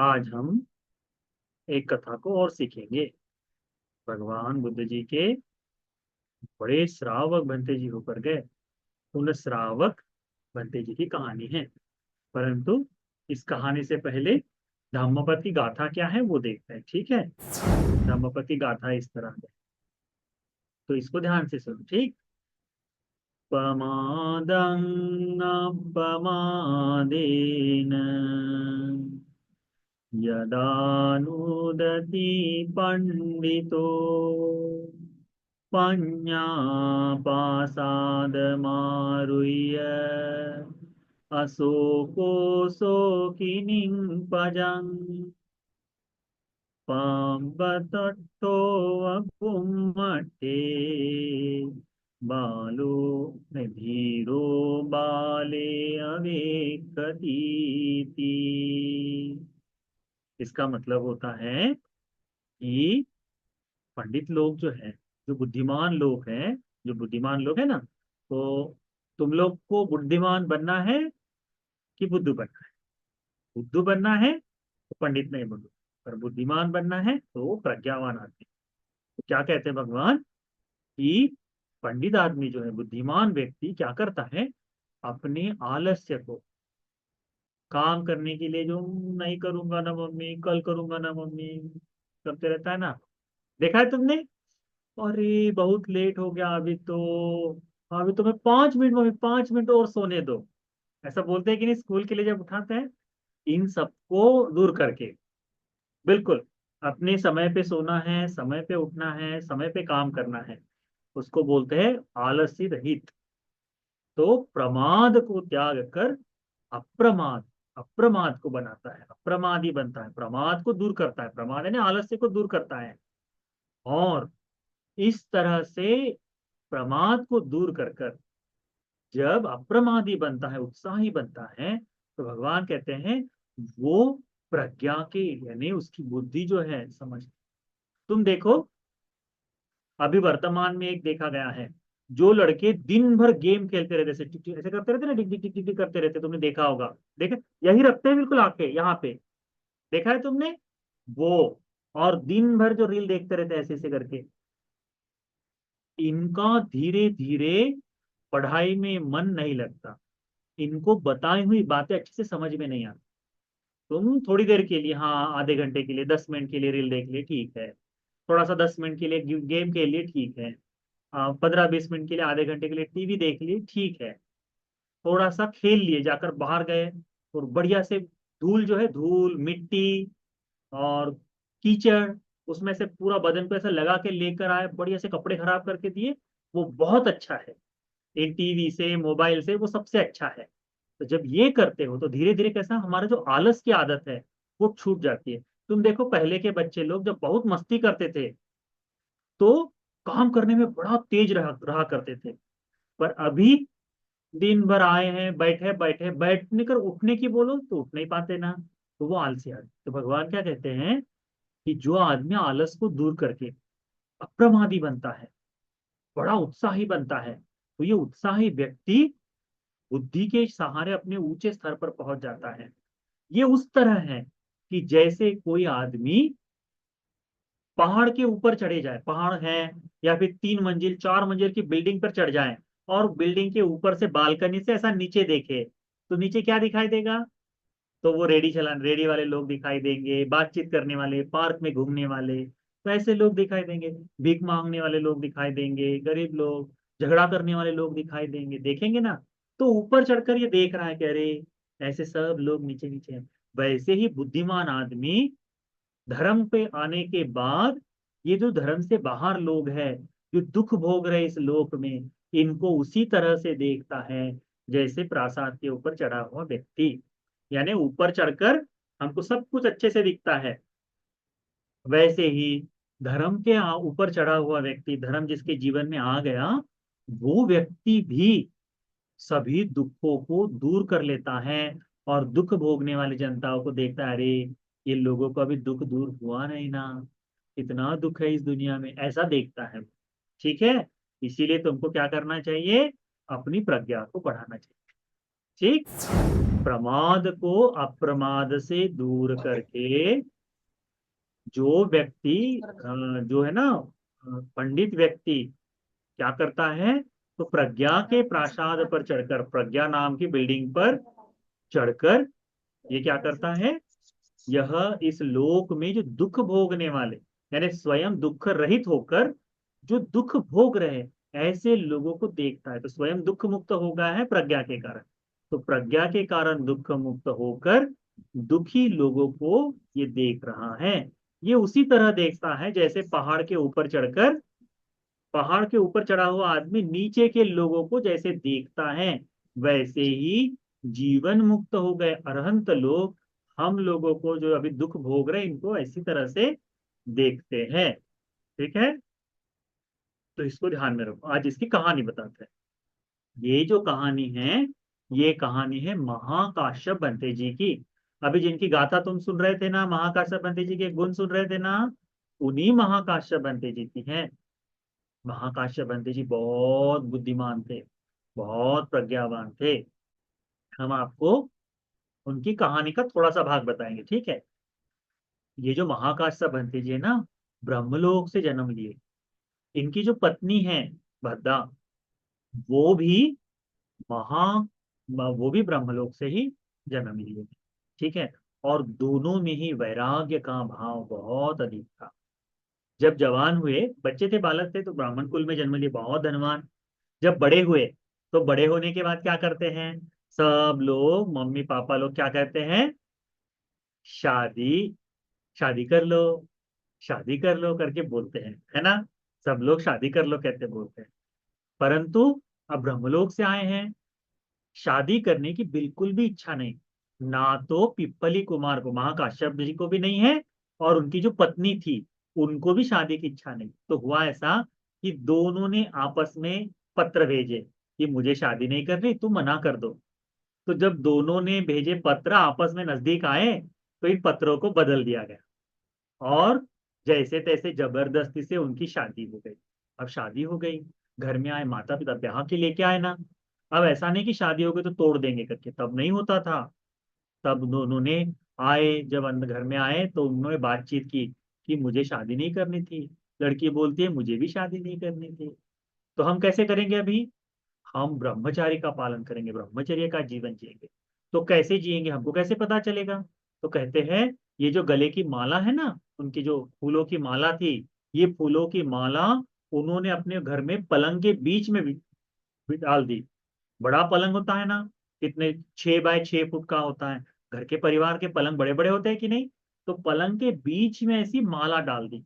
आज हम एक कथा को और सीखेंगे। भगवान बुद्ध जी के बड़े श्रावक भंते जी होकर गए। उन श्रावक भंते जी की कहानी है। परंतु इस कहानी से पहले धम्मपद की गाथा क्या है वो देखते हैं, ठीक है। धम्मपद की गाथा इस तरह है, तो इसको ध्यान से सुनो, ठीक। पमादं अपमादेन यदानुदति पंडितो पञ्ञापासादमारुह्य अशोकोऽशोकिनीं पजं पाम्बतट्टोऽगुम्मटे बालो नहीं, धीरो बाले अवेक्कतीति। इसका मतलब होता है कि पंडित लोग जो है, जो बुद्धिमान लोग हैं, जो बुद्धिमान लोग हैं ना, तो तुम लोग को बुद्धिमान बनना है कि बुद्धू बनना है। बुद्धू बनना है तो पंडित नहीं बनो, पर बुद्धिमान बनना है तो प्रज्ञावान आदमी। तो क्या कहते हैं भगवान कि पंडित आदमी जो है, बुद्धिमान व्यक्ति क्या करता है, अपने आलस्य को काम करने के लिए, जो नहीं करूंगा ना मम्मी, कल करूंगा ना मम्मी, करते रहता है ना। देखा है तुमने? अरे बहुत लेट हो गया अभी तो मैं 5 मिनट, मम्मी 5 मिनट और सोने दो। ऐसा बोलते हैं कि नहीं, स्कूल के लिए जब उठाते हैं। इन सबको दूर करके, बिल्कुल अपने समय पे सोना है, समय पे उठना है, समय पे काम करना है, उसको बोलते हैं आलसी रहित। तो प्रमाद को त्याग कर अप्रमाद, अप्रमाद को बनाता है, अप्रमादी बनता है, प्रमाद को दूर करता है, प्रमाद यानी आलस्य को दूर करता है। और इस तरह से प्रमाद को दूर कर कर जब अप्रमादी बनता है, उत्साही बनता है, तो भगवान कहते हैं वो प्रज्ञा के, यानी उसकी बुद्धि जो है, समझ। तुम देखो, अभी वर्तमान में एक देखा गया है, जो लड़के दिन भर गेम खेलते रहते, ऐसे टिक टिक ऐसे करते रहते ना, टिक टिक टिक टिक टिक करते रहते, तुमने देखा होगा। देखा, यही रखते हैं बिल्कुल आके यहाँ पे, देखा है तुमने वो। और दिन भर जो रील देखते रहते हैं ऐसे ऐसे करके, इनका धीरे धीरे पढ़ाई में मन नहीं लगता। इनको बताई हुई बातें अच्छे से समझ में नहीं आती। तुम थोड़ी देर के लिए, हाँ आधे घंटे के लिए, 10 मिनट के लिए रील देख लिए, ठीक है। थोड़ा सा 10 मिनट के लिए गेम खेल लिए, ठीक है। 15-20 मिनट के लिए, आधे घंटे के लिए टीवी देख लिए, ठीक है। थोड़ा सा खेल लिए, जाकर बाहर गए और बढ़िया से धूल जो है, धूल मिट्टी और कीचड़, उसमें से पूरा बदन पे ऐसा लगा के लेकर आए, बढ़िया से कपड़े खराब करके दिए, वो बहुत अच्छा है। इन टीवी से, मोबाइल से वो सबसे अच्छा है। तो जब ये करते हो तो धीरे धीरे कैसा, हमारा जो आलस की आदत है वो छूट जाती है। तुम देखो, पहले के बच्चे लोग जब बहुत मस्ती करते थे तो काम करने में बड़ा तेज रहा करते थे। पर अभी दिन भर आए हैं, बैठे बैठे, बैठने कर उठने की बोलो तो उठ नहीं पाते ना, तो वो आलसी आदमी। तो भगवान क्या कहते हैं कि जो आदमी आलस को दूर करके अप्रमादी बनता है, बड़ा उत्साही बनता है, तो ये उत्साही व्यक्ति बुद्धि के सहारे अपने ऊंचे स्तर पर पहुंच जाता है। ये उस तरह है कि जैसे कोई आदमी पहाड़ के ऊपर चढ़े जाए, पहाड़ है या फिर 3 मंजिल 4 मंजिल की बिल्डिंग पर चढ़ जाए, और बिल्डिंग के ऊपर से बालकनी से ऐसा नीचे देखे, तो नीचे क्या दिखाई देगा? तो वो रेडी वाले लोग दिखाई देंगे, बातचीत करने वाले, पार्क में घूमने वाले, तो ऐसे लोग दिखाई देंगे। भीख मांगने वाले लोग दिखाई देंगे, गरीब लोग, झगड़ा करने वाले लोग दिखाई देंगे, देखेंगे ना। तो ऊपर चढ़कर ये देख रहा है कि अरे ऐसे सब लोग नीचे नीचे हैं। वैसे ही बुद्धिमान आदमी धर्म पे आने के बाद ये जो धर्म से बाहर लोग हैं, जो दुख भोग रहे इस लोक में, इनको उसी तरह से देखता है जैसे प्रासाद के ऊपर चढ़ा हुआ व्यक्ति। यानी ऊपर चढ़कर हमको सब कुछ अच्छे से दिखता है, वैसे ही धर्म के ऊपर चढ़ा हुआ व्यक्ति, धर्म जिसके जीवन में आ गया, वो व्यक्ति भी सभी दुखों को दूर कर लेता है। और दुख भोगने वाली जनताओं को देखता है, अरे ये लोगों का भी दुख दूर हुआ नहीं ना, इतना दुख है इस दुनिया में, ऐसा देखता है। ठीक है। इसीलिए तुमको क्या करना चाहिए, अपनी प्रज्ञा को बढ़ाना चाहिए, ठीक। प्रमाद को अप्रमाद से दूर करके जो व्यक्ति जो है ना पंडित व्यक्ति क्या करता है, तो प्रज्ञा के प्रासाद पर चढ़कर, प्रज्ञा नाम की बिल्डिंग पर चढ़कर ये क्या करता है, यह इस लोक में जो दुख भोगने वाले, यानी स्वयं दुख रहित होकर जो दुख भोग रहे ऐसे लोगों को देखता है। तो स्वयं दुख मुक्त हो गया है प्रज्ञा के कारण, तो प्रज्ञा के कारण दुख मुक्त होकर दुखी लोगों को ये देख रहा है। ये उसी तरह देखता है जैसे पहाड़ के ऊपर चढ़कर, पहाड़ के ऊपर चढ़ा हुआ आदमी नीचे के लोगों को जैसे देखता है, वैसे ही जीवन मुक्त हो गए अरहंत लोग हम लोगों को जो अभी दुख भोग रहे हैं इनको ऐसी तरह से देखते हैं। ठीक है, तो इसको ध्यान में रखो। आज इसकी कहानी बताते हैं। ये जो कहानी है, ये कहानी है महाकाश्यप बंते जी की। अभी जिनकी गाथा तुम सुन रहे थे ना, महाकाश्यप बंते जी के गुण सुन रहे थे ना, उन्हीं महाकाश्यप बंते जी की है। महाकाश्यप बंते जी बहुत बुद्धिमान थे, बहुत प्रज्ञावान थे। हम आपको उनकी कहानी का थोड़ा सा भाग बताएंगे, ठीक है। ये जो महाकाश्यप बंते जी है ना, ब्रह्मलोक से जन्म लिए। इनकी जो पत्नी है भद्दा, वो भी महा वो भी ब्रह्मलोक से ही जन्म लिए। ठीक है, और दोनों में ही वैराग्य का भाव बहुत अधिक था। जब जवान हुए, बच्चे थे, बालक थे, तो ब्राह्मण कुल में जन्म लिए, बहुत धनवान। जब बड़े हुए, तो बड़े होने के बाद क्या करते हैं, सब लोग मम्मी पापा लोग क्या कहते हैं, शादी, शादी कर लो, शादी कर लो करके बोलते हैं, है ना। सब लोग शादी कर लो कहते बोलते हैं। परंतु अब ब्रह्मलोक से आए हैं, शादी करने की बिल्कुल भी इच्छा नहीं। ना तो पिप्पली कुमार को, महाकाश्यप जी को भी नहीं है, और उनकी जो पत्नी थी उनको भी शादी की इच्छा नहीं। तो हुआ ऐसा कि दोनों ने आपस में पत्र भेजे कि मुझे शादी नहीं करनी, तुम मना कर दो। तो जब दोनों ने भेजे पत्र आपस में नजदीक आए, तो इन पत्रों को बदल दिया गया, और जैसे तैसे जबरदस्ती से उनकी शादी हो गई। अब शादी हो गई, घर में आए माता पिता ब्याह के लेके आए ना। अब ऐसा नहीं कि शादी हो गई तो तोड़ देंगे करके, तब नहीं होता था। तब दोनों ने आए, जब अंदर घर में आए तो उन्होंने बातचीत की कि मुझे शादी नहीं करनी थी। लड़की बोलती है मुझे भी शादी नहीं करनी थी। तो हम कैसे करेंगे अभी, हम ब्रह्मचारी का पालन करेंगे, ब्रह्मचर्य का जीवन जिएंगे। तो कैसे जिएंगे हमको कैसे पता चलेगा। तो कहते हैं ये जो गले की माला है ना, उनकी जो फूलों की माला थी, ये फूलों की माला उन्होंने अपने घर में पलंग के बीच में भी डाल दी। बड़ा पलंग होता है ना, कितने 6 बाय 6 फुट का होता है। घर के परिवार के पलंग बड़े बड़े होते हैं कि नहीं, तो पलंग के बीच में ऐसी माला डाल दी।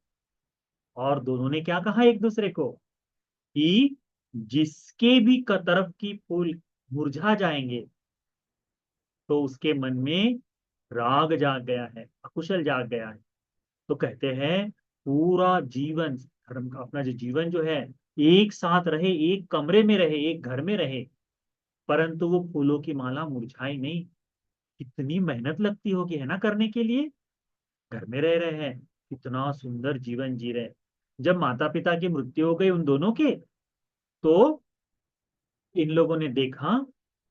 और दोनों ने क्या कहा एक दूसरे को कि जिसके भी तरफ की फूल मुरझा जाएंगे, तो उसके मन में राग जाग गया है, अकुशल जाग गया है। तो कहते हैं पूरा जीवन, धर्म का अपना जो जीवन जो है, एक साथ रहे, एक कमरे में रहे, एक घर में रहे, परंतु वो फूलों की माला मुरझाई नहीं। कितनी मेहनत लगती होगी, है ना, करने के लिए। घर में रह रहे हैं, कितना सुंदर जीवन जी रहे हैं। जब माता पिता की मृत्यु हो गई उन दोनों के, तो इन लोगों ने देखा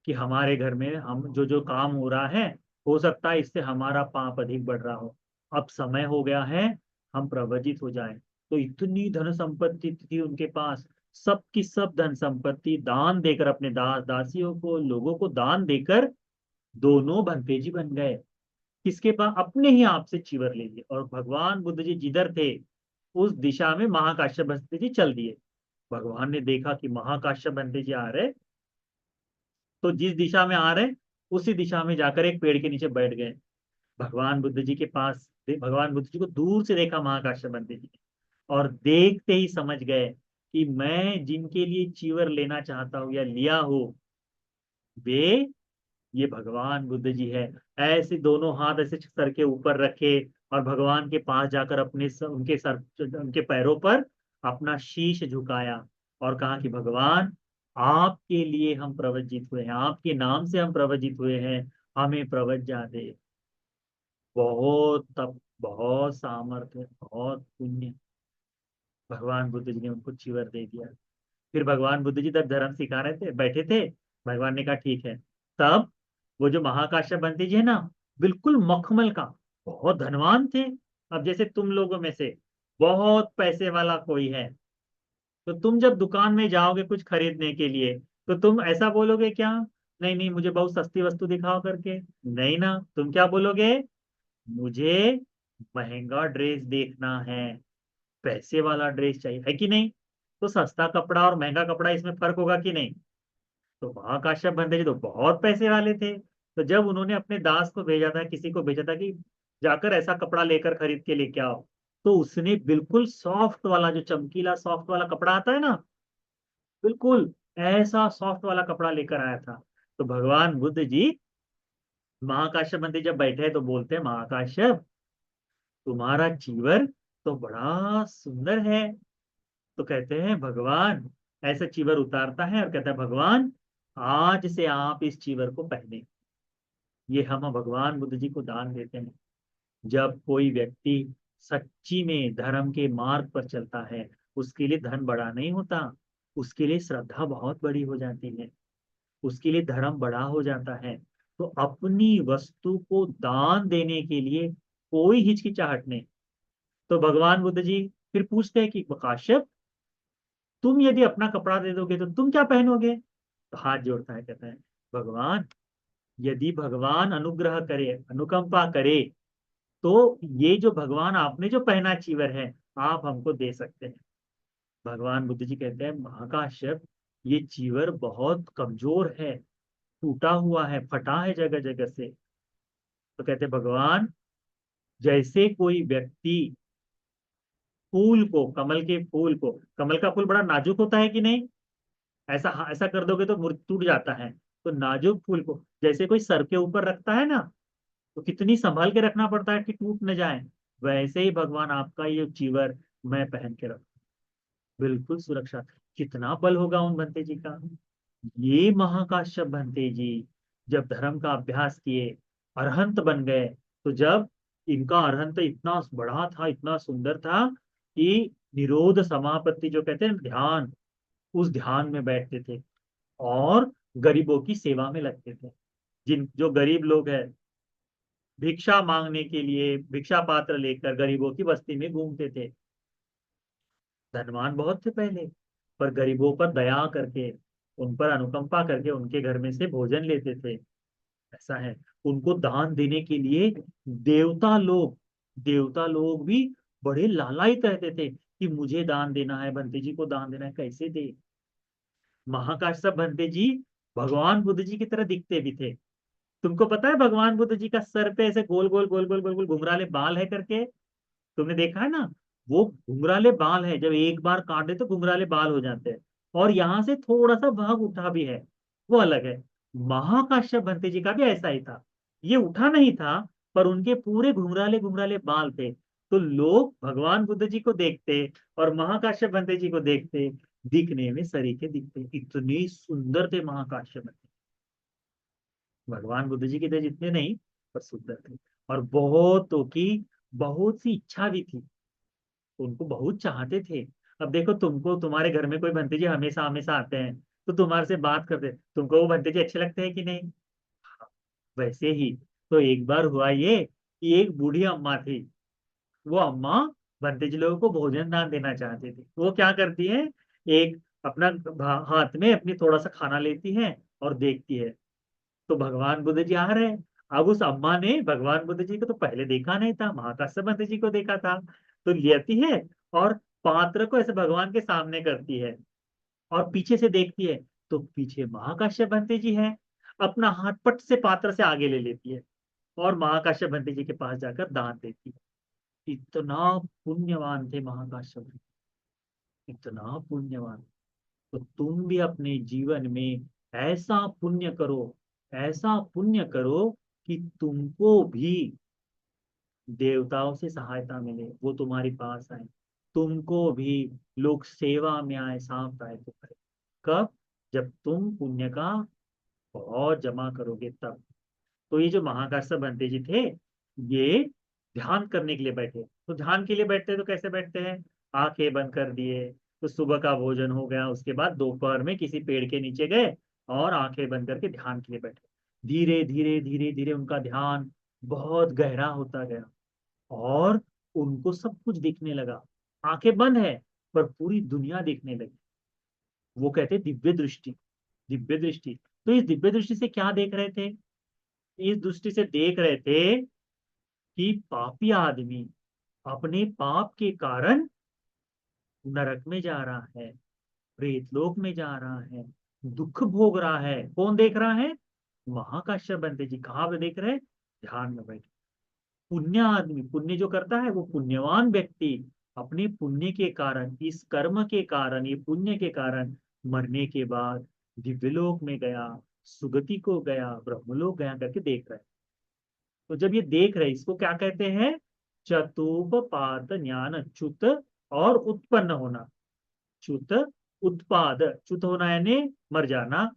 कि हमारे घर में हम जो जो काम हो रहा है, हो सकता है इससे हमारा पाप अधिक बढ़ रहा हो। अब समय हो गया है हम प्रवजित हो जाएं। तो इतनी धन संपत्ति थी उनके पास, सब की सब धन संपत्ति दान देकर, अपने दास दासियों को, लोगों को दान देकर दोनों भंतेजी बन गए। किसके पास, अपने ही आप से चीवर ले लिए, और भगवान बुद्ध जी जिधर थे उस दिशा में महाकाश्यप बंते जी चल दिए। भगवान ने देखा कि महाकाश्यप बंते जी आ रहे, तो जिस दिशा में आ रहे उसी दिशा में जाकर एक पेड़ के नीचे बैठ गए। भगवान बुद्ध जी के पास, भगवान बुद्ध जी को दूर से देखा महाकाश्यप बंते जी ने, और देखते ही समझ गए कि मैं जिनके लिए चीवर लेना चाहता हूँ या लिया हो, वे ये भगवान बुद्ध जी है। ऐसे दोनों हाथ ऐसे सर के ऊपर रखे, और भगवान के पास जाकर अपने उनके सर, उनके पैरों पर अपना शीश झुकाया, और कहा कि भगवान आपके लिए हम प्रवजित हुए हैं, आपके नाम से हम प्रवजित हुए हैं, हमें प्रवज्जा दे। बहुत तप, बहुत सामर्थ्य, बहुत पुण्य, भगवान बुद्ध जी ने उनको चीवर दे दिया। फिर भगवान बुद्ध जी तब धर्म सिखा रहे थे, बैठे थे। भगवान ने कहा ठीक है। तब वो जो महाकाश्यप बंटी जी है ना, बिल्कुल मखमल का, बहुत धनवान थे। अब जैसे तुम लोगों में से बहुत पैसे वाला कोई है, तो तुम जब दुकान में जाओगे कुछ खरीदने के लिए, तो तुम ऐसा बोलोगे क्या, नहीं नहीं मुझे बहुत सस्ती वस्तु दिखाओ करके? नहीं ना, तुम क्या बोलोगे, मुझे महंगा ड्रेस देखना है, पैसे वाला ड्रेस चाहिए, है कि नहीं? तो सस्ता कपड़ा और महंगा कपड़ा, इसमें फर्क होगा कि नहीं? तो महाकाश्यप बंदे जी तो बहुत पैसे वाले थे, तो जब उन्होंने अपने दास को भेजा था, किसी को भेजा था कि जाकर ऐसा कपड़ा लेकर खरीद के लेके आओ, तो उसने बिल्कुल सॉफ्ट वाला, जो चमकीला सॉफ्ट वाला कपड़ा आता है ना, बिल्कुल ऐसा सॉफ्ट वाला कपड़ा लेकर आया था। तो भगवान बुद्ध जी महाकाश्यप बंदे जब बैठे तो बोलते हैं, महाकाश्यप तुम्हारा चीवर तो बड़ा सुंदर है। तो कहते हैं भगवान, ऐसा चीवर उतारता है और कहता है, भगवान आज से आप इस चीवर को पहने। ये हम भगवान बुद्ध जी को दान देते हैं। जब कोई व्यक्ति सच्ची में धर्म के मार्ग पर चलता है, उसके लिए धन बड़ा नहीं होता, उसके लिए श्रद्धा बहुत बड़ी हो जाती है, उसके लिए धर्म बड़ा हो जाता है। तो अपनी वस्तु को दान देने के लिए कोई हिचकिचाहट नहीं। तो भगवान बुद्ध जी फिर पूछते हैं कि काश्यप, तुम यदि अपना कपड़ा दे दोगे तो तुम क्या पहनोगे? तो हाथ जोड़ता है, कहता है, भगवान यदि भगवान अनुग्रह करे, अनुकंपा करे, तो ये जो भगवान आपने जो पहना चीवर है, आप हमको दे सकते हैं। भगवान बुद्ध जी कहते हैं, महाकाश्यप ये चीवर बहुत कमजोर है, टूटा हुआ है, फटा है जगह जगह से। तो कहते हैं, भगवान जैसे कोई व्यक्ति फूल को, कमल के फूल को, कमल का फूल बड़ा नाजुक होता है कि नहीं, ऐसा ऐसा कर दोगे तो टूट जाता है। तो नाजुक फूल को जैसे कोई सर के ऊपर रखता है ना, तो कितनी संभाल के रखना पड़ता है कि टूट न जाए, वैसे ही भगवान आपका ये चीवर मैं पहन के रख, बिल्कुल सुरक्षा। कितना बल होगा उन बंते जी का। ये महाकाश्यप बंते जी जब धर्म का अभ्यास किए, अरहंत बन गए, तो जब इनका अरहंत इतना बड़ा था, इतना सुंदर था कि निरोध समापत्ति जो कहते हैं ध्यान, उस ध्यान में बैठते थे और गरीबों की सेवा में लगते थे। जिन जो गरीब लोग हैं, भिक्षा मांगने के लिए भिक्षा पात्र लेकर गरीबों की बस्ती में घूमते थे। धनवान बहुत थे पहले, पर गरीबों पर दया करके, उन पर अनुकंपा करके उनके घर में से भोजन लेते थे। ऐसा है, उनको दान देने के लिए देवता लोग भी बड़े लालायित रहते थे कि मुझे दान देना है, बंते जी को दान देना है, कैसे दे। महाकाश्यप बंते जी भगवान बुद्ध जी की तरह दिखते भी थे। तुमको पता है भगवान बुद्ध जी का सर पे ऐसे गोल गोल गोल गोल गोल गोल घुंघराले बाल है करके? तुमने देखा है ना? वो घुंघराले बाल है, जब एक बार काट दे तो घुंघराले बाल हो जाते हैं, और यहाँ से थोड़ा सा भाग उठा भी है, वो अलग है। महाकाश्यप भंते जी का भी ऐसा ही था, ये उठा नहीं था, पर उनके पूरे घुंघराले घुंघराले बाल थे। तो लोग भगवान बुद्ध जी को देखते और महाकाश्यप भंते जी को देखते, दिखने में सरीखे दिखते, इतने सुंदर थे महाकाश्यप भंते। भगवान बुद्ध जी के थे जितने नहीं, पर सुंदर थे। और बहुतों की बहुत सी इच्छा भी थी, उनको बहुत चाहते थे। अब देखो, तुमको तुम्हारे घर में कोई भंते जी हमेशा हमेशा आते हैं, तो तुम्हारे से बात करते, तुमको वो भंते जी अच्छे लगते हैं कि नहीं? वैसे ही तो एक बार हुआ ये कि एक बूढ़ी अम्मा थी, वो अम्मा भंते जी लोगों को भोजन दान देना चाहती थी। वो क्या करती है, एक अपना हाथ में अपनी थोड़ा सा खाना लेती है और देखती है, तो भगवान बुद्ध जी आ रहे हैं। अब उस अम्मा ने भगवान बुद्ध जी को तो पहले देखा नहीं था, महाकाश्यप बुद्ध जी को देखा था, तो लेती है और पात्र को ऐसे भगवान के सामने करती है और पीछे से देखती है, तो पीछे महाकाश्यप बंते जी है। अपना हाथ पट से पात्र से आगे ले लेती है और महाकाश्यप बंते जी के पास जाकर दान देती है। इतना पुण्यवान थे महाकाश्यप, इतना पुण्यवान। तो तुम भी अपने जीवन में ऐसा पुण्य करो, ऐसा पुण्य करो कि तुमको भी देवताओं से सहायता मिले, वो तुम्हारे पास आए, तुमको भी लोग सेवा में आए, सांप आए तो करे। कब? जब तुम पुण्य का बहुत जमा करोगे तब। तो ये जो महाकाश्यप बंते जी थे, ये ध्यान करने के लिए बैठे। तो ध्यान के लिए बैठते तो कैसे बैठते हैं, आंखें बंद कर दिए, तो सुबह का भोजन हो गया, उसके बाद दोपहर में किसी पेड़ के नीचे गए और आंखें बंद करके ध्यान के लिए बैठे। धीरे धीरे धीरे धीरे उनका ध्यान बहुत गहरा होता गया और उनको सब कुछ दिखने लगा। आंखें बंद है पर पूरी दुनिया दिखने लगी। वो कहते दिव्य दृष्टि। दिव्य दृष्टि। तो इस दिव्य दृष्टि से क्या देख रहे थे? इस दृष्टि से देख रहे थे कि पापी आदमी अपने पाप के कारण नरक में जा रहा है, प्रेतलोक में जा रहा है, दुख भोग रहा है। कौन देख रहा है? महाकाश्यप बंदे जी। कहाँ पे देख रहे हैं? ध्यान में बैठे। पुण्य आदमी, पुण्य जो करता है, वो पुण्यवान व्यक्ति अपने पुण्य के कारण, इस कर्म के कारण, ये पुण्य के कारण मरने के बाद दिव्यलोक में गया, सुगति को गया, ब्रह्मलोक गया करके देख रहे हैं। तो जब ये देख रहे हैं, इसको क्या कहते हैं? चतुपपाद ज्ञान। च्युत और उत्पन्न होना। च्युत, उत्पाद। च्युत होना यानी मर जाना,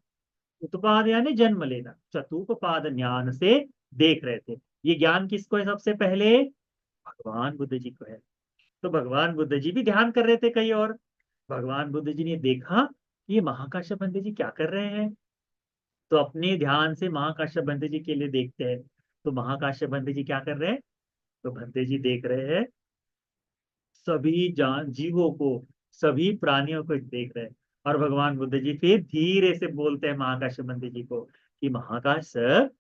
उत्पाद यानी जन्म लेना। चतुपपाद ज्ञान से देख रहे थे। ये ज्ञान किसको है? सबसे पहले भगवान बुद्ध जी को है। तो भगवान बुद्ध जी भी ध्यान कर रहे थे कहीं और। भगवान बुद्ध जी ने देखा कि ये महाकाश्यप बंदे जी क्या कर रहे हैं। तो अपने ध्यान से महाकाश्यप बंदे जी के लिए देखते हैं। तो महाकाश्यप बंदे जी क्या कर रहे हैं? तो बंदे जी देख रहे हैं सभी जान जीवों को, सभी प्राणियों को देख रहे हैं। और भगवान बुद्ध जी फिर धीरे से बोलते हैं महाकाश्यप बंदे जी को कि महाकाश्यप,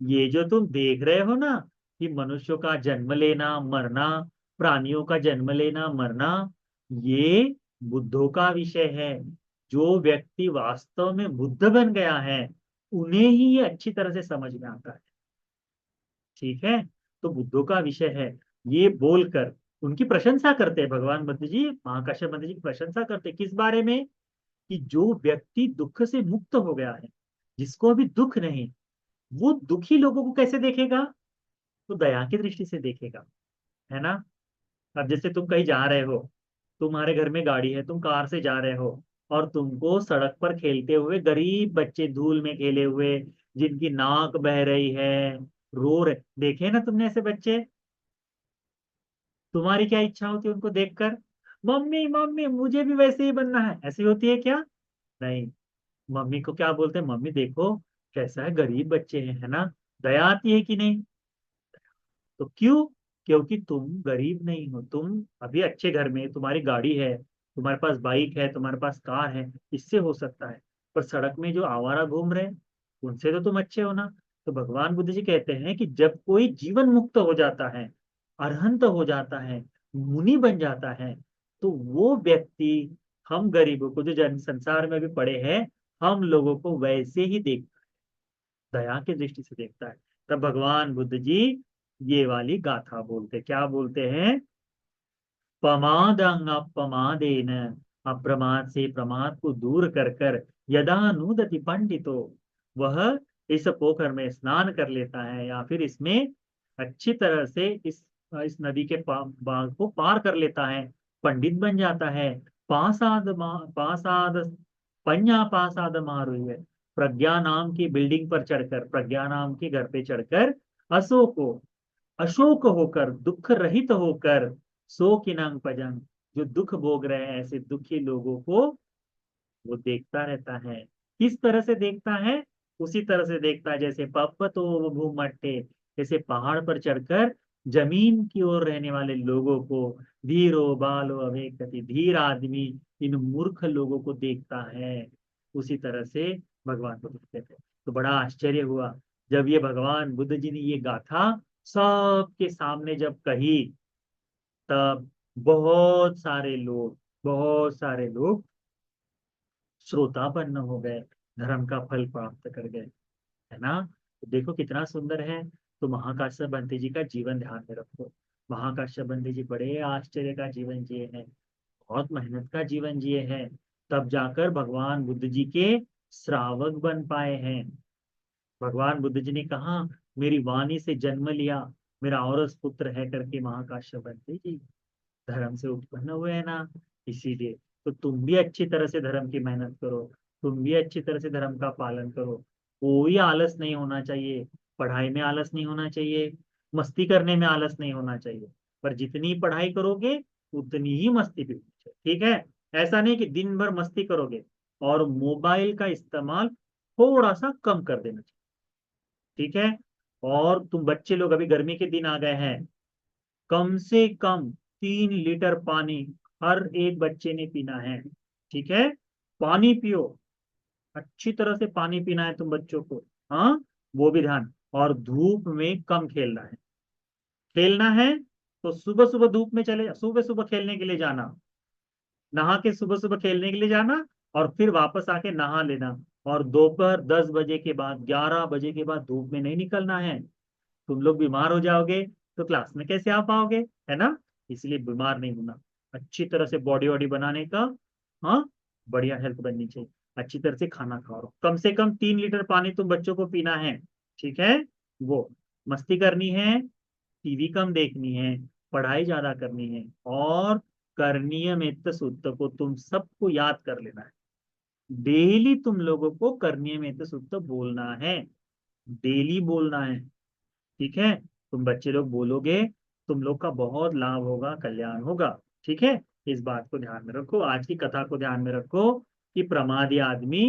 ये जो तुम देख रहे हो ना, कि मनुष्यों का जन्म लेना मरना, प्राणियों का जन्म लेना मरना, ये बुद्धों का विषय है। जो व्यक्ति वास्तव में बुद्ध बन गया है, उन्हें ही ये अच्छी तरह से समझ में आता है। ठीक है? तो बुद्धों का विषय है। ये बोलकर उनकी प्रशंसा करते हैं भगवान बुद्ध जी, महाकाश्यप बुद्ध जी की प्रशंसा करते हैं। किस बारे में? कि जो व्यक्ति दुख से मुक्त हो गया है, जिसको अभी दुख नहीं, वो दुखी लोगों को कैसे देखेगा? तो दया की दृष्टि से देखेगा। है ना? अब जैसे तुम कहीं जा रहे हो, तुम्हारे घर में गाड़ी है, तुम कार से जा रहे हो, और तुमको सड़क पर खेलते हुए गरीब बच्चे, धूल में खेले हुए, जिनकी नाक बह रही है, रो रहे, देखे ना तुमने ऐसे बच्चे? तुम्हारी क्या इच्छा होती है उनको देखकर? मम्मी मम्मी मुझे भी वैसे ही बनना है, ऐसी होती है क्या? नहीं। मम्मी को क्या बोलते हैं? मम्मी देखो कैसा है, गरीब बच्चे हैं, है ना? दया आती है कि नहीं? तो क्यों? क्योंकि तुम गरीब नहीं हो, तुम अभी अच्छे घर में, तुम्हारी गाड़ी है, तुम्हारे पास बाइक है, तुम्हारे पास कार है, इससे हो सकता है। पर सड़क में जो आवारा घूम रहे हैं, उनसे तो तुम अच्छे हो ना। तो भगवान बुद्ध जी कहते हैं कि जब कोई जीवन मुक्त हो जाता है, अरहंत हो जाता है, मुनि बन जाता है, तो वो व्यक्ति हम गरीबों को, जो जन संसार में भी पड़े हैं, हम लोगों को वैसे ही देख, दया की दृष्टि से देखता है। तब भगवान बुद्ध जी ये वाली गाथा बोलते, क्या बोलते हैं? पमादं अपमादेन, अप्रमाद से प्रमाद को दूर कर कर, यदा नूदति पंडितो, वह इस पोखर में स्नान कर लेता है, या फिर इसमें अच्छी तरह से इस नदी के बाग को पार कर लेता है, पंडित बन जाता है। पासाद पन्या पासाद मारुह्य है, प्रज्ञा नाम की बिल्डिंग पर चढ़कर, प्रज्ञा नाम के घर पे चढ़कर, अशोको, अशोक होकर, दुख रहित होकर, सो किनांग पजंग, जो दुख भोग रहे हैं ऐसे दुखी लोगों को वो देखता रहता है। किस तरह से देखता है? उसी तरह से देखता है जैसे पप्पतो भूमट्टे, जैसे पहाड़ पर चढ़कर जमीन की ओर रहने वाले लोगों को, धीरो बालो अवेकति, धीर आदमी इन मूर्ख लोगों को देखता है, उसी तरह से भगवान को देखते थे। तो बड़ा आश्चर्य हुआ जब ये भगवान बुद्ध जी ने ये गाथा सबके सामने जब कही। तब बहुत सारे लोग श्रोतापन्न हो गए, धर्म का फल प्राप्त कर गए। है ना? तो देखो कितना सुंदर है। तो महाकाश्यप बंदे जी का जीवन ध्यान में रखो। महाकाश्यप बंदे जी बड़े आश्चर्य का जीवन जिए हैं, बहुत मेहनत का जीवन जिए हैं, तब जाकर भगवान बुद्ध जी के श्रावक बन पाए हैं। भगवान बुद्ध जी ने कहा मेरी वाणी से जन्म लिया, मेरा औरस पुत्र है करके महाकाश्यप बंदे जी धर्म से उत्पन्न हुए हैं ना। इसीलिए तो तुम भी अच्छी तरह से धर्म की मेहनत करो, तुम भी अच्छी तरह से धर्म का पालन करो। कोई आलस नहीं होना चाहिए, पढ़ाई में आलस नहीं होना चाहिए, मस्ती करने में आलस नहीं होना चाहिए। पर जितनी पढ़ाई करोगे उतनी ही मस्ती भी होनी चाहिए। ठीक है? ऐसा नहीं कि दिन भर मस्ती करोगे, और मोबाइल का इस्तेमाल थोड़ा सा कम कर देना चाहिए। ठीक है। और तुम बच्चे लोग, अभी गर्मी के दिन आ गए हैं, कम से कम 3 लीटर पानी हर एक बच्चे ने पीना है। ठीक है, पानी पियो, अच्छी तरह से पानी पीना है तुम बच्चों को। हाँ, वो भी ध्यान। और धूप में कम खेलना है। खेलना है तो सुबह सुबह धूप में चले, सुबह सुबह खेलने के लिए जाना, नहा के सुबह सुबह खेलने के लिए जाना, और फिर वापस आके नहा लेना। और दोपहर 10 बजे के बाद, 11 बजे के बाद धूप में नहीं निकलना है। तुम लोग बीमार हो जाओगे तो क्लास में कैसे आ पाओगे, है ना। इसलिए बीमार नहीं होना, अच्छी तरह से बॉडी वॉडी बनाने का। हाँ, बढ़िया हेल्थ बननी चाहिए। अच्छी तरह से खाना खाओ, कम से कम 3 लीटर पानी तुम बच्चों को पीना है। ठीक है। वो मस्ती करनी है, टीवी कम देखनी है, पढ़ाई ज्यादा करनी है, और करनियमित सूत्र को तुम सबको याद कर लेना है। डेली तुम लोगों को करनियमित सूत्र बोलना है, डेली बोलना है। ठीक है, तुम बच्चे लोग बोलोगे, तुम लोग का बहुत लाभ होगा, कल्याण होगा। ठीक है, इस बात को ध्यान में रखो, आज की कथा को ध्यान में रखो कि प्रमादी आदमी,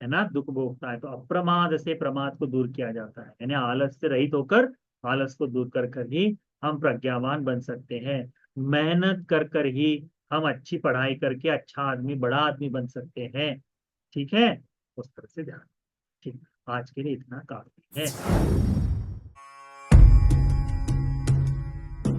है ना, दुख भोगता है। तो अप्रमाद से प्रमाद को दूर किया जाता है, यानी आलस से रहित होकर, आलस को दूर कर कर ही हम प्रज्ञावान बन सकते हैं। मेहनत कर कर ही हम अच्छी पढ़ाई करके अच्छा आदमी, बड़ा आदमी बन सकते हैं। ठीक है, उस तरह से ध्यान। ठीक, आज के लिए इतना काफी है।